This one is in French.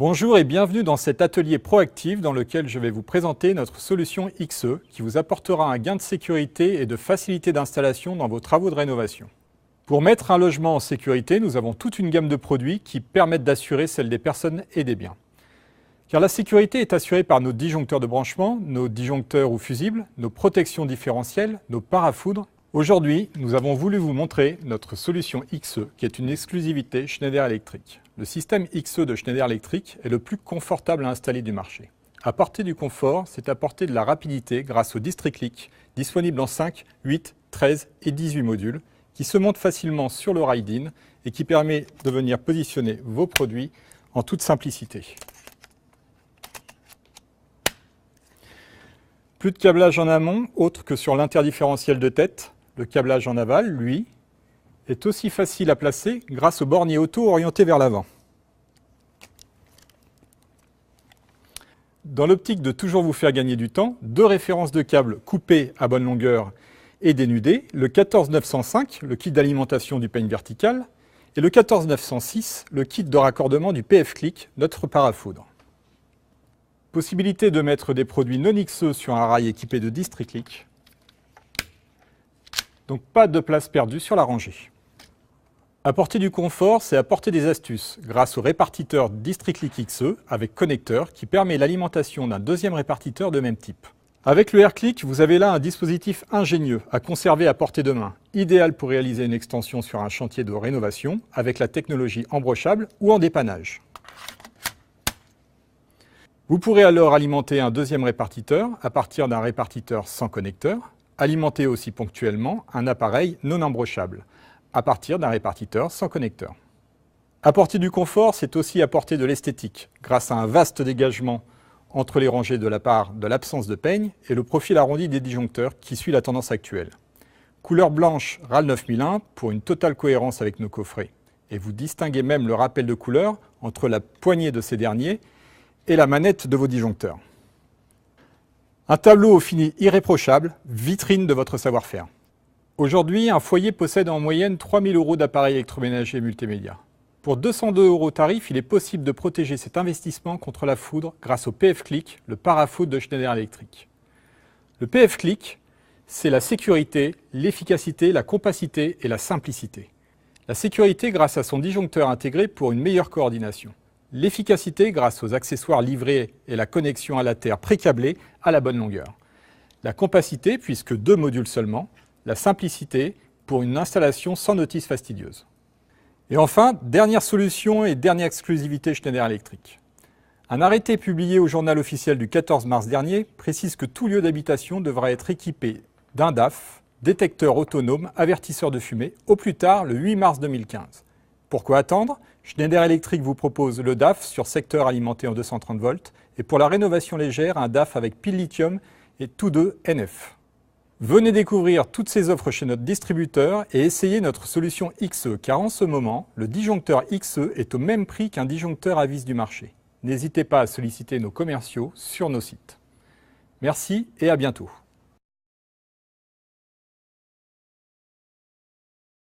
Bonjour et bienvenue dans cet atelier proactif dans lequel je vais vous présenter notre solution XE qui vous apportera un gain de sécurité et de facilité d'installation dans vos travaux de rénovation. Pour mettre un logement en sécurité, nous avons toute une gamme de produits qui permettent d'assurer celle des personnes et des biens. Car la sécurité est assurée par nos disjoncteurs de branchement, nos disjoncteurs ou fusibles, nos protections différentielles, nos parafoudres. Aujourd'hui, nous avons voulu vous montrer notre solution XE qui est une exclusivité Schneider Electric. Le système XE de Schneider Electric est le plus confortable à installer du marché. Apporter du confort, c'est apporter de la rapidité grâce au Districlick, disponible en 5, 8, 13 et 18 modules, qui se monte facilement sur le ride-in et qui permet de venir positionner vos produits en toute simplicité. Plus de câblage en amont, autre que sur l'interdifférentiel de tête. Le câblage en aval, lui, est aussi facile à placer grâce au bornier auto orienté vers l'avant. Dans l'optique de toujours vous faire gagner du temps, deux références de câbles coupées à bonne longueur et dénudées, le 14905, le kit d'alimentation du peigne vertical, et le 14906, le kit de raccordement du PF-Click, notre parafoudre. Possibilité de mettre des produits non XE sur un rail équipé de Districlick. Donc pas de place perdue sur la rangée. Apporter du confort, c'est apporter des astuces grâce au répartiteur Districlick XE avec connecteur qui permet l'alimentation d'un deuxième répartiteur de même type. Avec le AirClick, vous avez là un dispositif ingénieux à conserver à portée de main, idéal pour réaliser une extension sur un chantier de rénovation avec la technologie embrochable ou en dépannage. Vous pourrez alors alimenter un deuxième répartiteur à partir d'un répartiteur sans connecteur, alimenter aussi ponctuellement un appareil non embrochable à partir d'un répartiteur sans connecteur. Apporter du confort, c'est aussi apporter de l'esthétique grâce à un vaste dégagement entre les rangées de la part de l'absence de peigne et le profil arrondi des disjoncteurs qui suit la tendance actuelle. Couleur blanche RAL 9001 pour une totale cohérence avec nos coffrets. Et vous distinguez même le rappel de couleur entre la poignée de ces derniers et la manette de vos disjoncteurs. Un tableau au fini irréprochable, vitrine de votre savoir-faire. Aujourd'hui, un foyer possède en moyenne 3 000 € d'appareils électroménagers multimédia. Pour 202 € tarif, il est possible de protéger cet investissement contre la foudre grâce au PF-Click, le parafoudre de Schneider Electric. Le PF-Click, c'est la sécurité, l'efficacité, la compacité et la simplicité. La sécurité grâce à son disjoncteur intégré pour une meilleure coordination. L'efficacité grâce aux accessoires livrés et la connexion à la terre pré-câblée à la bonne longueur. La compacité, puisque 2 modules seulement. La simplicité pour une installation sans notice fastidieuse. Et enfin, dernière solution et dernière exclusivité Schneider Electric. Un arrêté publié au journal officiel du 14 mars dernier précise que tout lieu d'habitation devra être équipé d'un DAF, détecteur autonome avertisseur de fumée, au plus tard le 8 mars 2015. Pourquoi attendre ? Schneider Electric vous propose le DAF sur secteur alimenté en 230 volts et pour la rénovation légère, un DAF avec pile lithium et tous deux NF. Venez découvrir toutes ces offres chez notre distributeur et essayez notre solution XE car en ce moment, le disjoncteur XE est au même prix qu'un disjoncteur à vis du marché. N'hésitez pas à solliciter nos commerciaux sur nos sites. Merci et à bientôt.